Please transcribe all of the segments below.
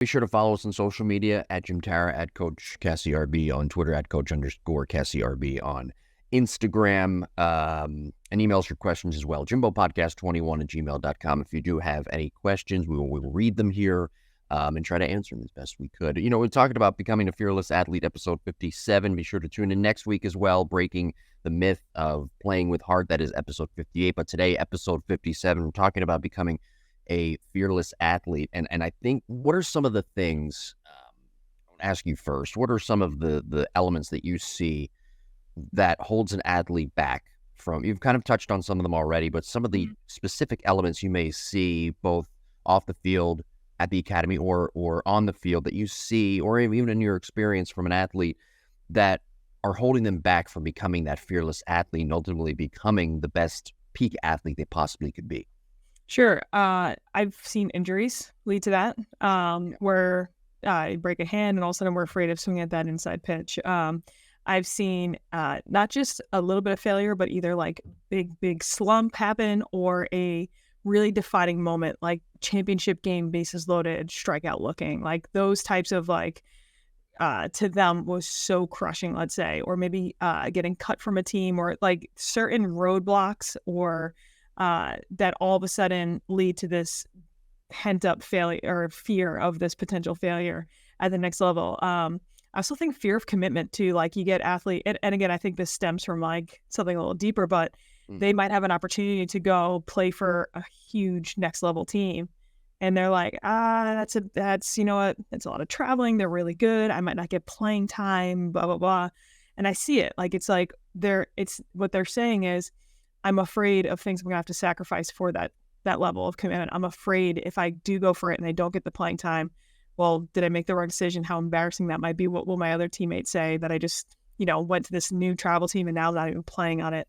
Be sure to follow us on social media at Jim Tara, at Coach Cassie RB on Twitter, at Coach_Cassie RB on Instagram, and email us your questions as well. JimboPodcast21@gmail.com. If you do have any questions, we will read them here and try to answer them as best we could. We're talking about becoming a fearless athlete, episode 57. Be sure to tune in next week as well, breaking the myth of playing with heart. That is episode 58. But today, episode 57, we're talking about becoming a fearless athlete. And I think, what are some of the things, I'll ask you first, what are some of the elements that you see that holds an athlete back from, you've kind of touched on some of them already, but some of the specific elements you may see both off the field at the academy or on the field that you see, or even in your experience from an athlete, that are holding them back from becoming that fearless athlete and ultimately becoming the best peak athlete they possibly could be? Sure. I've seen injuries lead to that, where you break a hand and all of a sudden we're afraid of swinging at that inside pitch. I've seen not just a little bit of failure, but either like big slump happen or a really defining moment, like championship game, bases loaded, strikeout looking, like those types of to them was so crushing, let's say, or maybe getting cut from a team, or like certain roadblocks or that all of a sudden lead to this pent up failure or fear of this potential failure at the next level. I also think fear of commitment too. Like you get athlete, and again, I think this stems from like something a little deeper, but they might have an opportunity to go play for a huge next level team. And they're like, that's, you know what, it's a lot of traveling. They're really good. I might not get playing time, blah, blah, blah. And I see it. Like, it's like what they're saying is, I'm afraid of things I'm going to have to sacrifice for that level of commitment. I'm afraid if I do go for it and I don't get the playing time, well, did I make the wrong decision? How embarrassing that might be. What will my other teammates say that I just, went to this new travel team and now I'm not even playing on it.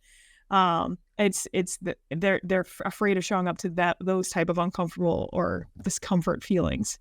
They're afraid of showing up to those type of uncomfortable or discomfort feelings.